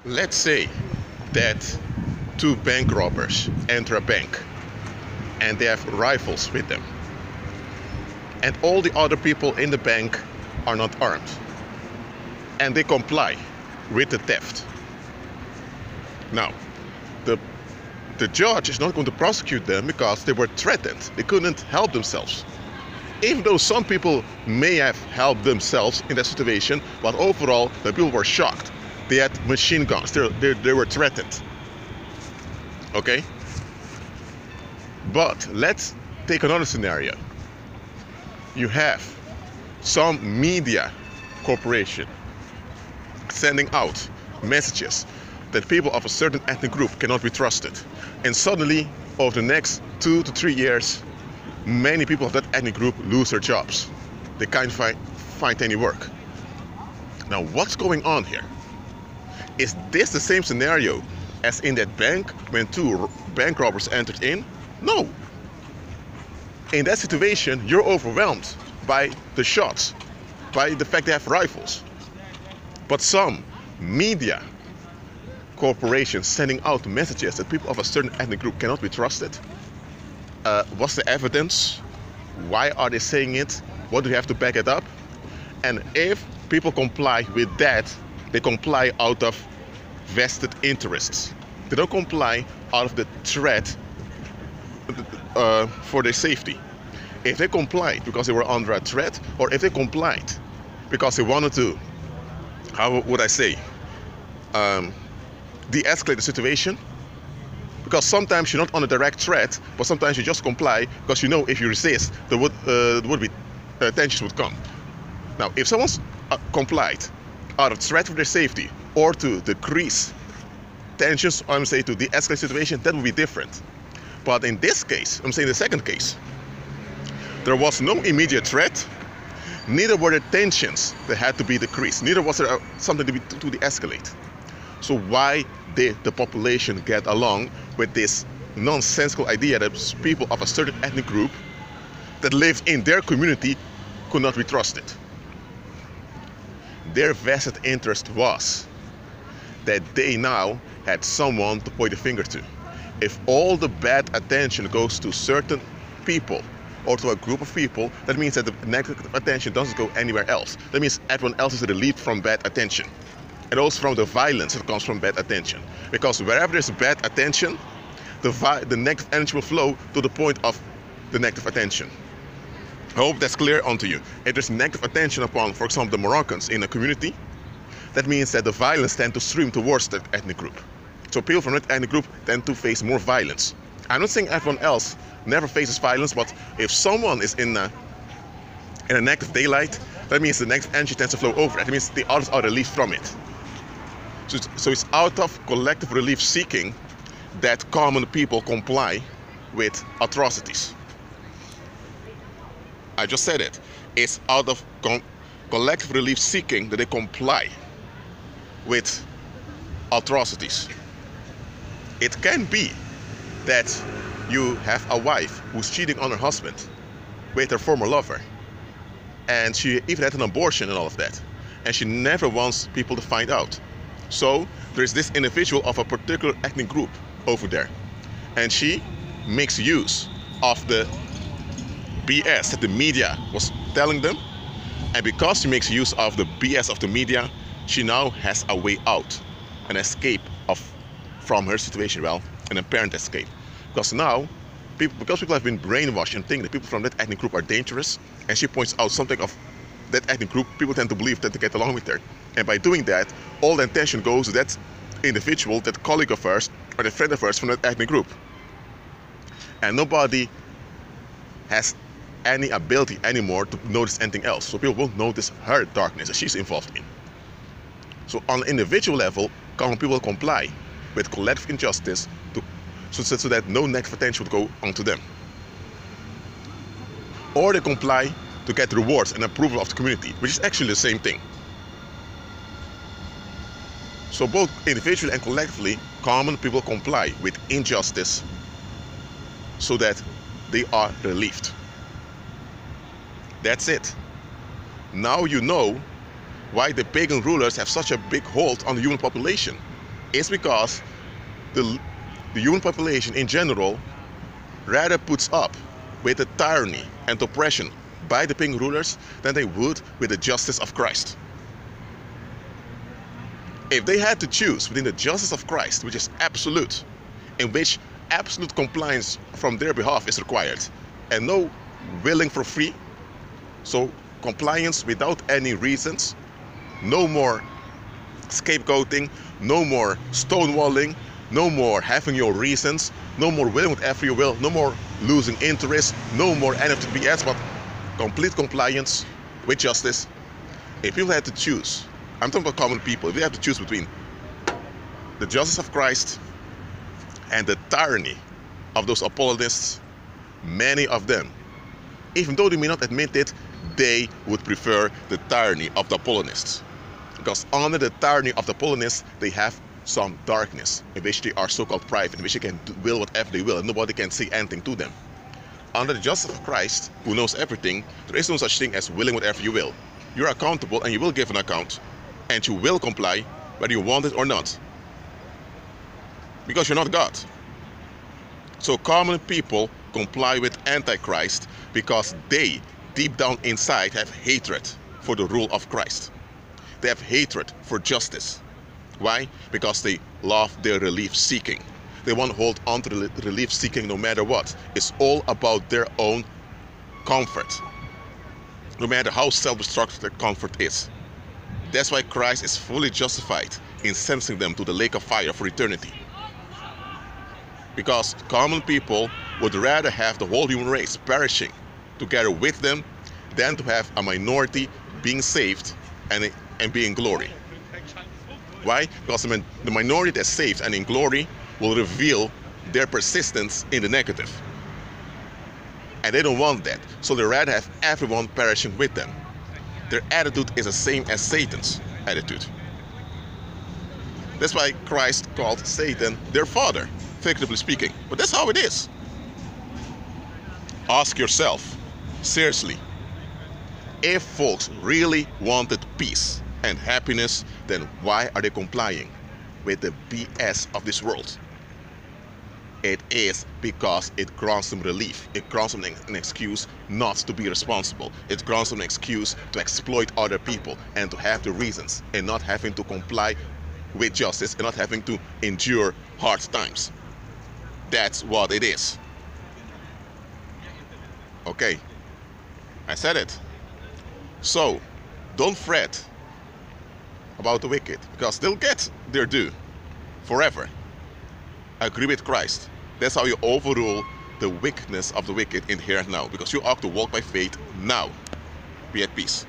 Let's say that two bank robbers enter a bank and they have rifles with them, and all the other people in the bank are not armed, and they comply with the theft. Now, the judge is not going to prosecute them because they were threatened. They couldn't help themselves. Even though some people may have helped themselves in that situation, but overall the people were shocked. They had machine guns. They were threatened. Okay? But let's take another scenario. You have some media corporation sending out messages that people of a certain ethnic group cannot be trusted. And suddenly, over the next 2 to 3 years, many people of that ethnic group lose their jobs. They can't find any work. Now, what's going on here? Is this the same scenario as in that bank when two bank robbers entered in? No. In that situation, you're overwhelmed by the shots, by the fact they have rifles. But some media corporations sending out messages that people of a certain ethnic group cannot be trusted. What's the evidence? Why are they saying it? What do you have to back it up? And if people comply with that, they comply out of vested interests. They don't comply out of the threat for their safety. If they complied because they were under a threat, or if they complied because they wanted to, how would I say, de-escalate the situation. Because sometimes you're not on a direct threat, but sometimes you just comply because you know if you resist, there would be tensions would come. Now, if someone's complied out of threat for their safety or to decrease tensions, or I'm saying to de-escalate the situation, that would be different. But in this case, I'm saying the second case, there was no immediate threat. Neither were there tensions that had to be decreased. Neither was there something to de-escalate. So why did the population get along with this nonsensical idea that people of a certain ethnic group that lived in their community could not be trusted? Their vested interest was that they now had someone to point the finger to. If all the bad attention goes to certain people or to a group of people, that means that the negative attention doesn't go anywhere else. That means everyone else is relieved from bad attention. And also from the violence that comes from bad attention. Because wherever there's bad attention, the negative energy will flow to the point of the negative attention. I hope that's clear onto you. If there's negative attention upon, for example, the Moroccans in a community, that means that the violence tends to stream towards that ethnic group. So people from that ethnic group tend to face more violence. I'm not saying everyone else never faces violence, but if someone is in a negative daylight, that means the negative energy tends to flow over. That means the others are relieved from it. So it's out of collective relief seeking that common people comply with atrocities. I just said it. It's out of collective relief seeking that they comply with atrocities. It can be that you have a wife who's cheating on her husband with her former lover, and she even had an abortion and all of that, and she never wants people to find out. So there's this individual of a particular ethnic group over there, and she makes use of the BS that the media was telling them, and because she makes use of the BS of the media, she now has a way out, an escape from her situation, well, an apparent escape. Because now, because people have been brainwashed and think that people from that ethnic group are dangerous, and she points out something of that ethnic group, people tend to believe that they get along with her. And by doing that, all the attention goes to that individual, that colleague of hers, or that friend of hers from that ethnic group. And nobody has any ability anymore to notice anything else. So people won't notice her darkness that she's involved in. So on an individual level, common people comply with collective injustice so that no negative attention would go onto them. Or they comply to get rewards and approval of the community, which is actually the same thing. So both individually and collectively, common people comply with injustice so that they are relieved. That's it. Now you know why the pagan rulers have such a big hold on the human population. It's because the human population in general rather puts up with the tyranny and oppression by the pagan rulers than they would with the justice of Christ. If they had to choose within the justice of Christ, which is absolute, in which absolute compliance from their behalf is required, and no willing for free, so compliance without any reasons, no more scapegoating, no more stonewalling, no more having your reasons, no more willing whatever you will, no more losing interest, no more anything BS, but complete compliance with justice. If people had to choose, I'm talking about common people, if they have to choose between the justice of Christ and the tyranny of those Apollonists, many of them, even though they may not admit it, they would prefer the tyranny of the Apollonists. Because under the tyranny of the Apollonists, they have some darkness in which they are so-called private, in which they can will whatever they will and nobody can say anything to them. Under the justice of Christ, who knows everything, there is no such thing as willing whatever you will. You're accountable and you will give an account, and you will comply whether you want it or not. Because you're not God. So common people comply with Antichrist because they, deep down inside, have hatred for the rule of Christ. They have hatred for justice. Why? Because they love their relief seeking. They want to hold on to the relief seeking no matter what. It's all about their own comfort, no matter how self-destructive their comfort is. That's why Christ is fully justified in sentencing them to the lake of fire for eternity. Because common people would rather have the whole human race perishing together with them than to have a minority being saved and be in glory. Why? Because the minority that's saved and in glory will reveal their persistence in the negative. And they don't want that. So they rather have everyone perishing with them. Their attitude is the same as Satan's attitude. That's why Christ called Satan their father, figuratively speaking. But that's how it is. Ask yourself, seriously, if folks really wanted peace and happiness, then why are they complying with the BS of this world? It is because it grants them relief. It grants them an excuse not to be responsible. It grants them an excuse to exploit other people and to have the reasons and not having to comply with justice and not having to endure hard times. That's what it is. Okay, I said it. So, don't fret about the wicked, because they'll get their due forever. Agree with Christ. That's how you overrule the wickedness of the wicked in here and now, because you ought to walk by faith now. Be at peace.